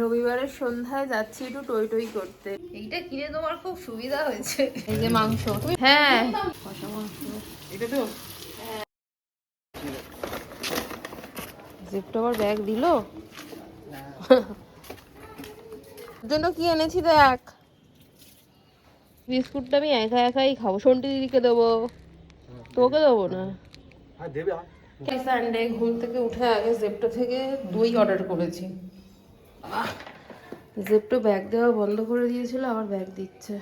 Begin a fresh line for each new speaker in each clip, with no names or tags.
রবিবারের সন্ধ্যায় যাচ্ছি একটু টই টই করতে। এইটা কিনে তোমার খুব সুবিধা হয়েছে। এই যে মাংস, হ্যাঁ এটা তো জিপটা আবার ব্যাগ দিল জন্য কি এনেছি দেখ। বিস্কুটটা আমি একা একাই খাবো, সন্টি দিদিকে দেবো, তোকে দেবো না। সানডে ঘুম থেকে উঠে আগে জেপটো থেকে দই অর্ডার করেছি। জেপটো ব্যাগ দেওয়া বন্ধ করে দিয়েছিল, আবার ব্যাগ দিচ্ছে।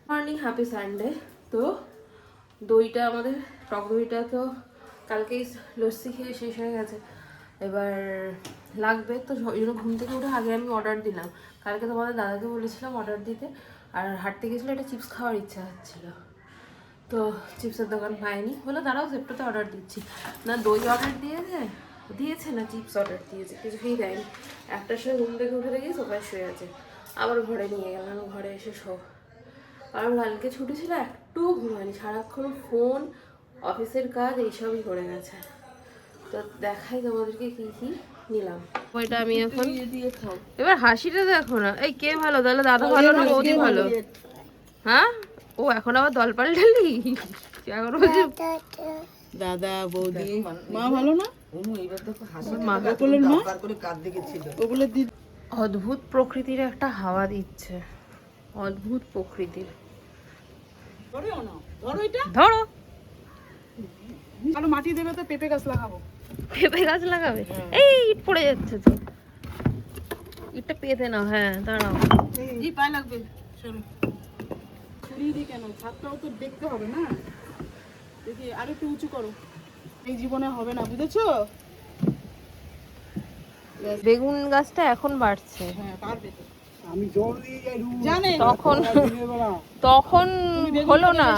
Morning, happy Sunday. তো দইটা আমাদের টক দইটা তো কালকেই লস্যি খেয়ে শেষ হয়ে গেছে, এবার লাগবে তো ওই জন্য ঘুম থেকে উঠে আগে আমি অর্ডার দিলাম। কালকে তোমাদের দাদাকে বলেছিলাম অর্ডার দিতে, আর হাঁটতে গেছিলো, একটা চিপস খাওয়ার ইচ্ছা হচ্ছিল, তো চিপসের দোকান পাইনি, বলে দাঁড়াও জেপটোতে অর্ডার দিচ্ছি। না দই অর্ডার দিয়েছে না চিপস অর্ডার দিয়েছে, কিছুই দেয়নি। একটার সময় ঘুম থেকে উঠে দেখি সোফায় শুয়ে আছে, আবার ঘরে নিয়ে গেলাম, ঘরে এসে শো। কারণ কালকে ছুটি ছিল, একটু ঘুমায়নি, সারাক্ষণ ফোন, অফিসের কাজ এইসবই করে গেছে। তো দেখাই তোমাদেরকে কি কি নিলাম। ওইটা আমি এখন এবার হাসিটা দেখো না। এই কে ভালো তাহলে, দাদা ভালো না বৌদি ভালো? হ্যাঁ, ও এখন আবার দল পাল্টালি, এখন বলছি
দাদা বৌদি মা ভালো না।
অদ্ভুত প্রকৃতির একটা হাওয়া দিচ্ছে, অদ্ভুত প্রকৃতির। ধরো
মাটি দেবে তো পেঁপে গাছ লাগাবো।
পেঁপে গাছ লাগাবে? এই ইট পড়ে যাচ্ছে তো, ইটটা পেতে নাও। হ্যাঁ দাঁড়াও,
এই পায়ে লাগবে। চলো ছড়িয়ে দিই কেন, ছাদটাও তো দেখতে হবে না। দেখি আর একটু উঁচু করো, এই জীবনে হবে না, বুঝেছো?
বেগুন গাছটা এখন বাড়ছে।
হ্যাঁ পারবে তো, আমি জল দিয়ে যাই জানে
তখন হলো না।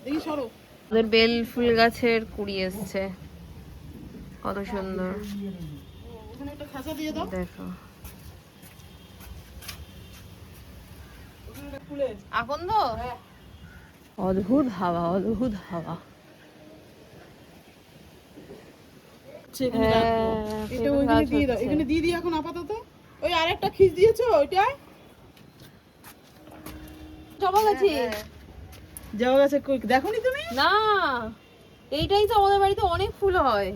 দেখি সরো।
ওদের বেল ফুল গাছের কুড়ি এসছে, কত সুন্দর।
ওখানে একটা খাঁচা দিয়ে দাও,
দেখো আকন্দ, অদ্ভুত হাওয়া, অদ্ভুত হাওয়া।
এটা ওইখানে দিয়ে দাও, এখানে দিয়ে দিই এখন আপাতত। ওই আরেকটা খিস দিয়েছো ওইটাই
জবা গাছে,
জবা গাছে দেখোনি তুমি?
না এইটাই তো আমাদের বাড়িতে অনেক ফুল হয়,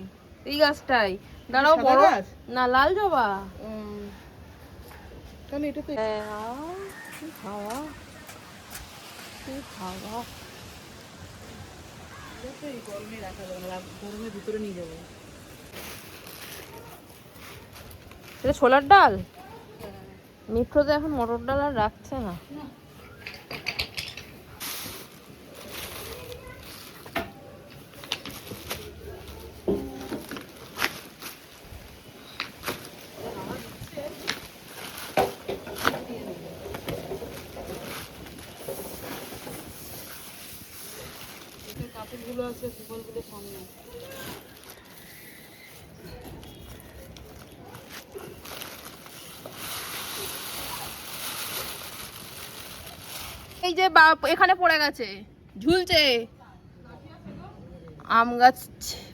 এই গাছটাই। দাঁড়াও বড় না, লাল জবা।
তাহলে এটা তো
হাওয়া, হাওয়া।
গরমে রাখা যাবে না, গরমের ভিতরে নিয়ে যাবো।
এটা ছোলার ডাল। মিঠোতে এখন মটর ডাল আর রাখছে না।
কাপড়গুলো আছে ফুলগুলো সামনে।
এই যে এখানে পড়ে গেছে, ঝুলছে আম গাছ,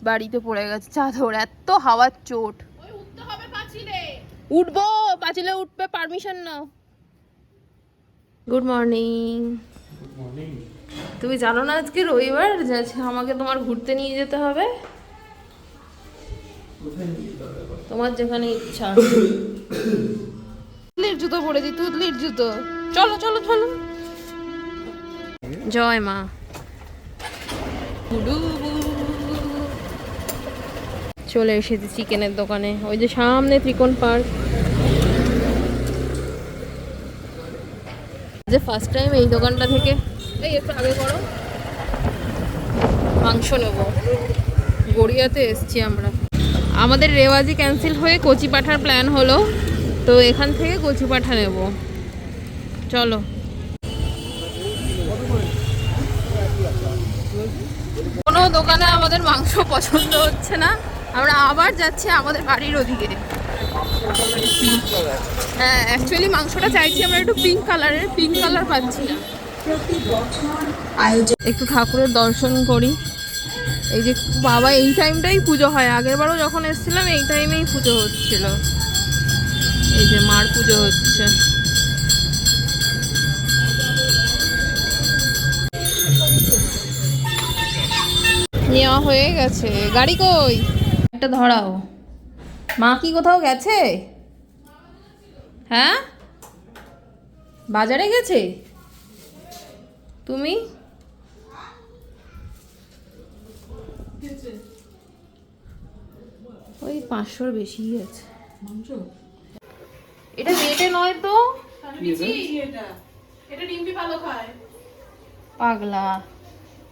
বাড়িতে পড়ে গেছে চাদর, এত হাওয়ার চোট। উঠবো, পাঁচিলে উঠবে, পারমিশন নাও। Good morning. তুমি জানো না আজকে রবিবার, যাচ্ছে আমাকে তোমার ঘুরতে নিয়ে যেতে হবে, তোমার যেখানে ইচ্ছা। তুতলির জুতো পরেছি, তুতলির জুতো। চলো চলো চলো, জয় মা। চলে এসেছি চিকেনের দোকানে, ওই যে সামনে ত্রিকোণ পার্ক। যে ফার্স্ট টাইম এই দোকানটা থেকে, এই একটু আগে করো, মাংস নেব। গড়িয়াতে এসছি আমরা, আমাদের রেওয়াজি ক্যান্সেল হয়ে কচি পাঠার প্ল্যান হলো, তো এখান থেকে কচি পাঠা নেব। চলো। কোনো দোকানে আমাদের মাংস পছন্দ হচ্ছে না, আমরা আবার যাচ্ছি আমাদের বাড়ির ওদিকে। হ্যাঁ অ্যাকচুয়ালি মাংসটা চাইছি আমরা একটু পিঙ্ক কালারের, পিঙ্ক কালার পাচ্ছি না। একটু ঠাকুরের দর্শন করি। এই যে বাবা, এই টাইমটাই পুজো হয়, আগের বারও যখন এসেছিলাম এই টাইমেই পুজো হচ্ছিল। এই যে মার পুজো হচ্ছে। নেওয়া হয়ে গেছে। গাড়ি কই? একটা ধরাও। মা কি কোথাও গেছে? হ্যাঁ, বাজারে গেছে। তুমি ওই 500-র বেশি আছে। এটা বেটে নয় তো,
এটা ডিম্পি ভালো খায়।
পাগলা।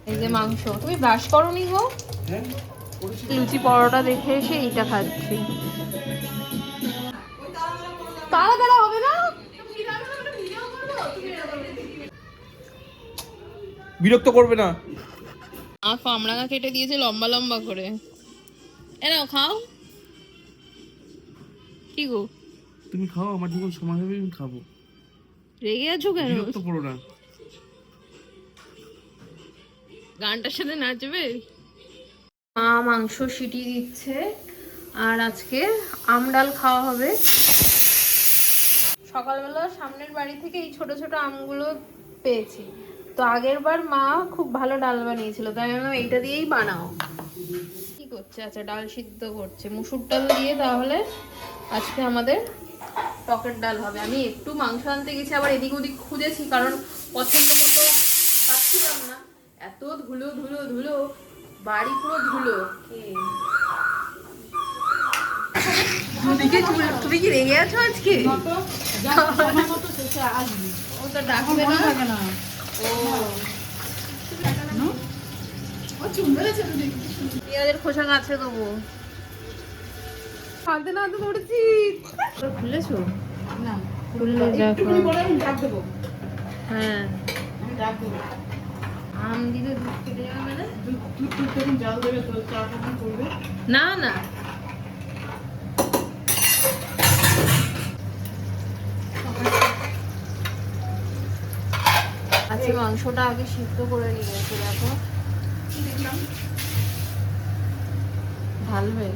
এই যে মাংস। তুমি ব্রাশ করোনি গো? লুচি পরোটা দেখে এসে এইটা খাচ্ছি। তাড়াতাড়ি হবে না,
বিরক্ত করবে না।
কামরাঙা কেটে দিয়েছে লম্বা লম্বা করে। এ নাও খাও। কি গো
তুমি খাও, আমার যখন সময় হবে আমি খাবো।
রেগে আছো কেন?
বিরক্ত করো না।
গানটার সাথে নাচবে। মা মাংস সিটি দিচ্ছে আর আজকে আম ডাল খাওয়া হবে। সকালবেলা সামনের বাড়ি থেকে এই ছোট ছোট আমগুলো পেয়েছি, তো আগের বার মা খুব ভালো ডাল বানিয়েছিল, তাই আমি ভাবলাম এইটা দিয়েই বানাও। কি করছে? আচ্ছা, ডাল সিদ্ধ করছে মুসুর ডাল দিয়ে। তাহলে আজকে আমাদের টকের ডাল হবে। আমি একটু মাংস আনতে গেছি, আবার এদিক ওদিক খুঁজেছি, কারণ পছন্দ মতো পাচ্ছিলাম না। এত ধুলো ধুলো ধুলো, বাড়ি পুরো ধুলো। তুমি কি রেগে আছো আজকে? ও তো ডাকবে না। পেঁয়াজের খোসা গাছে দেবো। হাতে না তো ধরেছি। খুলেছো?
না,
খুললে দেখো। হ্যাঁ, আম দিলে দুধ কেটে যাবে না?
জল দেবে তো চা করবে
না না, আচ্ছা মাংসটা আগে সিদ্ধ করে নিয়েছে। দেখো ঢালবে।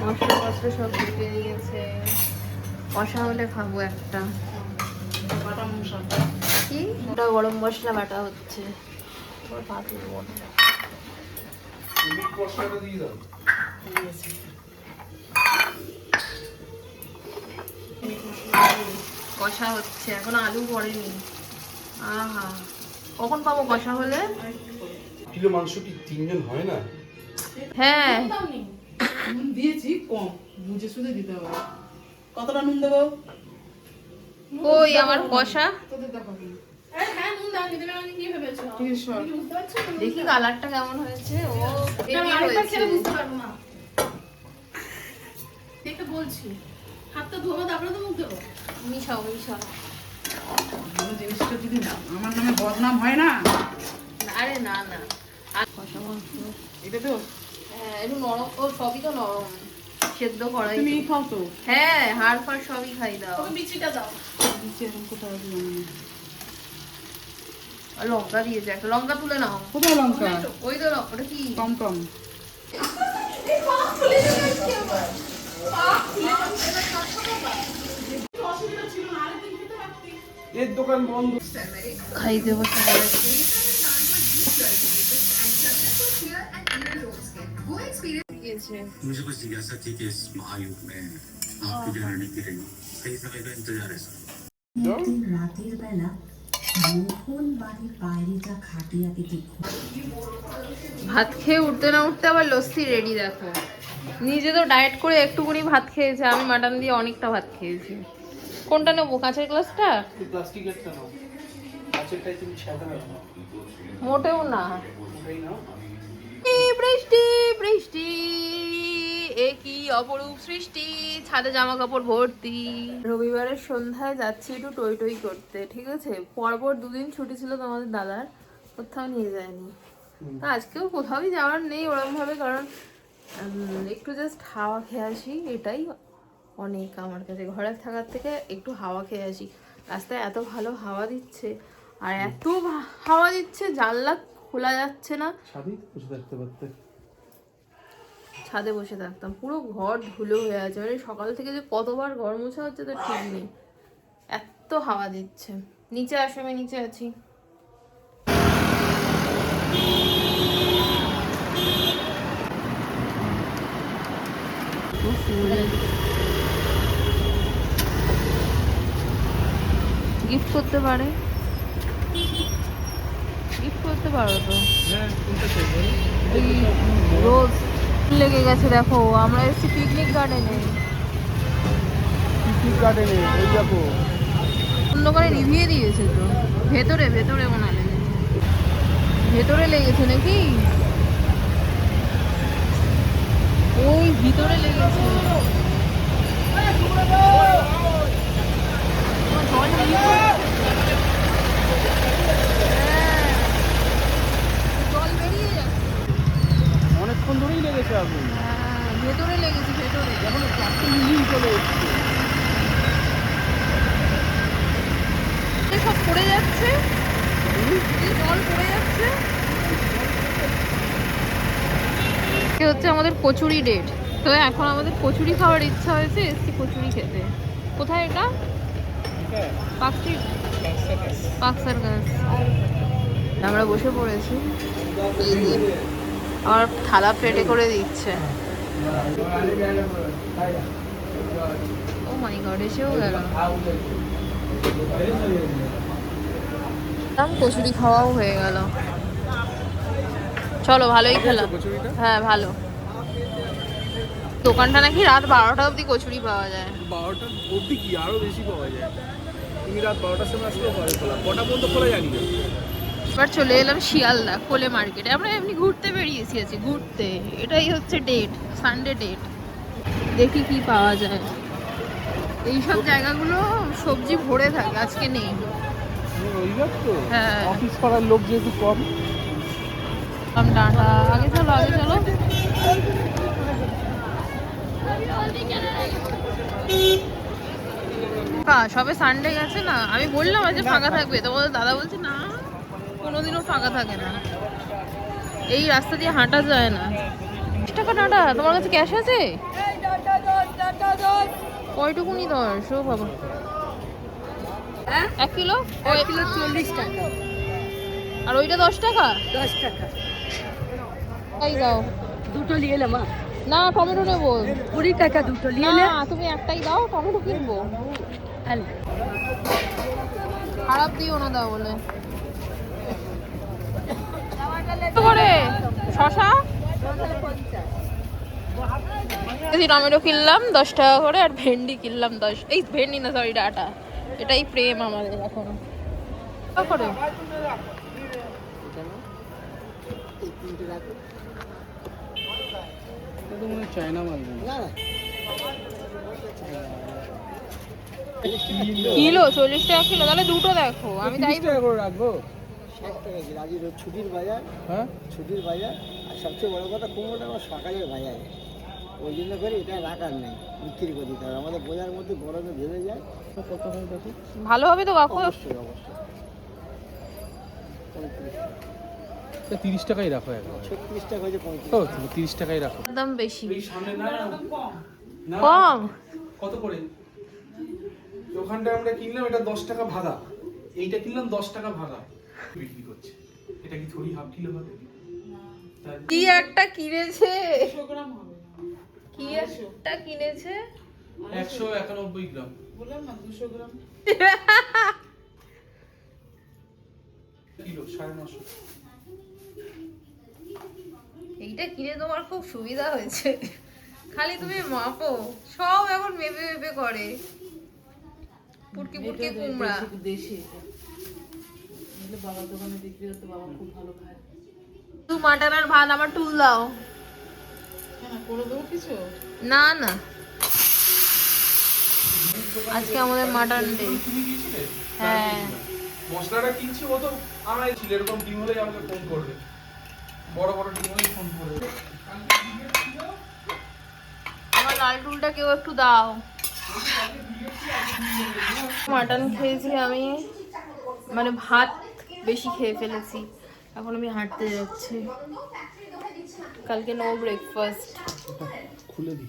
মশলা টসলা সব দিতে নিয়েছে। কষা হলে খাবো একটা।
বাটা মশলা
কি ওটা গরম মশলা বাটা হচ্ছে। কষা হচ্ছে, এখন আলু পড়েনি। আহা, কখন পাবো কষা হলে?
কিলো মাংস কি 3 জন হয় না?
হ্যাঁ,
নুন দিয়েছি কম, বুঝে শুধু দিতে হবে। কতটা নুন দেবো?
কই আমার কষা?
তোদের দেখো কি।
দেখি কালারটা কেমন হয়েছে। ও হেভি হয়েছে। মিশাও মিশাও।
জিনিসটা যদি আমার নামে বদনাম হয় না।
আরে না না, আর কষা মাংস
এটা তো
হ্যাঁ একটু নরম। ও সবই তো নরম, সেদ্ধ করাই।
তুমি খাও তো।
হ্যাঁ, হাড় ফাড় সবই খাই। দাও
বিচিটা দাও। বিচি এখন কোথায় আছে জানি না।
আর লঙ্কা দিয়েছে একটা, লঙ্কা তুলে নাও।
কোথায় লঙ্কা?
ওই তো ওটা কি
টমটম।
এর দোকান বন্ধ।
খাইতে বসে পড়েছি।
मुझे कुछ जिज्ञासा थी कि इस महायुग में आपकी जो रणनीति रही सही समय का इंतजार है सर।
রাতের বেলা মোহন বাড়ির বাইরেটা খাটিয়াকে দেখো।
ভাত খেয়ে উঠতে না উঠতে আবার লস্যি রেডি। দেখো, নিজে তো ডায়েট করে একটুকুনি ভাত খেয়েছে, আমি মাটন দিয়ে অনেকটা ভাত খেয়েছি। কোনটা নেবো, কাঁচের গ্লাসটা?
প্লাস্টিকেরটা নাও, কাঁচেরটাই তুমি সাদা রাখো।
মোটেও না।
ওটাই নাও।
বৃষ্টি বৃষ্টি, এ কি অপরূপ সৃষ্টি, ছাদে জামা কাপড় ভর্তি। রবিবারের সন্ধ্যায় যাচ্ছি একটু টই টই করতে, ঠিক আছে? পরপর 2 দিন ছুটি ছিল তোমাদের দাদার, কোথাও নিয়ে যায়নি। তা আজকেও কোথাওই যাওয়ার নেই ওরকম ভাবে, কারণ একটু জাস্ট হাওয়া খেয়ে আসি, এটাই অনেক আমার কাছে। ঘরে থাকার থেকে একটু হাওয়া খেয়ে আসি। রাস্তায় এত ভালো হাওয়া দিচ্ছে, আর এত হাওয়া দিচ্ছে, জানলা খোলা যাচ্ছে না।
ছাদে বসে থাকতে পারতে।
ছাদে বসে থাকতাম, পুরো ঘর ধুলো হয়ে আছে। মানে সকাল থেকে যে কতবার ঘর মোছা হচ্ছে তো ঠিক নেই, এত হাওয়া দিচ্ছে। নিচে আসো, আমি নিচে আছি। গিফট করতে পারে, গিফট করতে পারো তো।
হ্যাঁ, কোনটা চাই বল?
এই রোজ লেগে গেছে দেখো। আমরা এসেছি পিকনিক গার্ডেনে।
পিকনিক গার্ডেনে ওই দেখো।
অন্য করে রিভিউ দিয়েছে তো। ভেতরে ভেতরে মনে হয় লেগেছে, ভেতরে লেগেছে নাকি? ওই ভিতরে লেগেছে। জল বেরিয়ে যাচ্ছে।
অনেকক্ষণ ধরেই লেগেছে আগুন।
হ্যাঁ, ভেতরে লেগেছে, ভেতরে।
এখন চারটে মিলিয়ে চলে এসছে।
সব পড়ে যাচ্ছে, এই জল পড়ে যাচ্ছে। এ হচ্ছে আমাদের কচুরি ডেট। তো এখন আমাদের কচুরি খাওয়ার ইচ্ছা হয়েছে, এসছি কচুরি খেতে। কোথায় এটা? পাকসার গাছ। আমরা বসে পড়েছি, এই যে আমার থালা প্লেটে করে দিচ্ছে। ও মাই গড, এসেও গেল। কচুরি খাওয়াও হয়ে গেল। চলো, ভালোই খেলাম। হ্যাঁ, ভালো। দোকানটা নাকি রাত 12টা অবধি কচুরি পাওয়া যায়।
12টা অবধি কি আরো বেশি পাওয়া যায়? তুমি রাত 12টার সময় আসলেও পাবে খোলা। কটা পর্যন্ত খোলা জানি না।
এবার চলে এলাম শিয়ালদা কোলে মার্কেটে। আমরা এমনি ঘুরতে বেরিয়েছি, আছি ঘুরতে। এটাই হচ্ছে ডেট, সানডে ডেট। দেখি কি পাওয়া যায়। এইসব জায়গাগুলো সবজি ভরে থাকে, আজকে নেই।
রবিবার তো,
হ্যাঁ।
অফিস করার লোক যেহেতু কম।
ডাঁটা, আগে চলো, আগে চলো। সবে সানডে গেছে না, আমি বললাম আজকে ফাঁকা থাকবে, তোমাদের দাদা বলছে না, কোনোদিনও ফাঁকা থাকে না। এই রাস্তা দিয়ে হাঁটা যায় না। 10 টাকা ডাঁটা, তোমার কাছে ক্যাশ আছে? কয়টুকুনি 10? ও বাবা, 1 কিলো?
1 কিলো 40 টাকা।
আর ওইটা 10 টাকা?
10 টাকা।
তাই দাও।
দুটো নিয়ে নে মা।
না, টমেটো নেবো।
20 টাকা দুটো নিয়ে নে।
না, তুমি একটাই দাও, টমেটো কিনবো। খারাপ দিও না, দাও বলে। কত করে শশা? টমেটো কিনলাম 10 টাকা করে, আর ভেন্ডি কিনলাম 10। এই ভেন্ডি না, সরি, ডাটা। এটাই প্রেম আমাদের এখন। কত করে?
চায়না মাল
কিলো 40 টাকা কিলো? তাহলে দুটো দেখো, আমি তাই
করে রাখবো।
60 টাকা কিলো। আজকে ছুটির বাজার,
হ্যাঁ,
ছুটির বাজার। আর সবচেয়ে বড় কথা, কুমড়োটা আমার সকালের বাজার, ওই জন্য করে এটা রাখার নেই, বিক্রি করে দিতে হবে। আমাদের বোঝার মধ্যে গরমে ভেবে যায়। কত হয় দেখি?
ভালো হবে তো কাকু?
অবশ্যই অবশ্যই।
30 টাকাই রাখো একবার।
36 টাকা হয়েছে, 35
ও 30 টাকাই রাখো।
দাম বেশি,
না,
কম।
কত করে? ওখানটা আমরা কিনলাম এটা 10 টাকা ভাড়া, এইটা কিনলাম 10 টাকা ভাড়া বিক্রি করছে। এটা কি থোড়ি হাফ কিলো হবে?
কি একটা কিনেছে,
100 গ্রাম হবে।
কি একটা কিনেছে।
191 গ্রাম।
বললাম না 200 গ্রাম।
কিলো 950।
এইটা কিনে তোমার খুব সুবিধা হয়েছে, খালি তুমি মাপো। সব এখন মেপে মেপে করে। পুটকি পুটকি কুমড়া।
দেশি এটা। এগুলো বাবার দোকানে বিক্রি হতো, বাবা খুব ভালো খায়।
তুই মাটন আর ভাত আমার টুল দাও।
কেন করে দেবো কিছু?
না না, আজকে আমাদের মাটন ডে।
তুমি গিয়েছিলে?
হ্যাঁ।
মশলাটা কিনছি, ও তো আমায় ছিল এরকম ডিম হলেই আমাকে ফোন করবে, বড় বড় ডিম হলেই ফোন করবে।
আমার লাল টুলটা কেউ একটু দাও। মাটন খেয়েছি আমি, মানে ভাত বেশি খেয়ে ফেলেছি। এখন আমি হাঁটতে যাচ্ছি, কালকে নো ব্রেকফাস্ট।
খুলে দিই।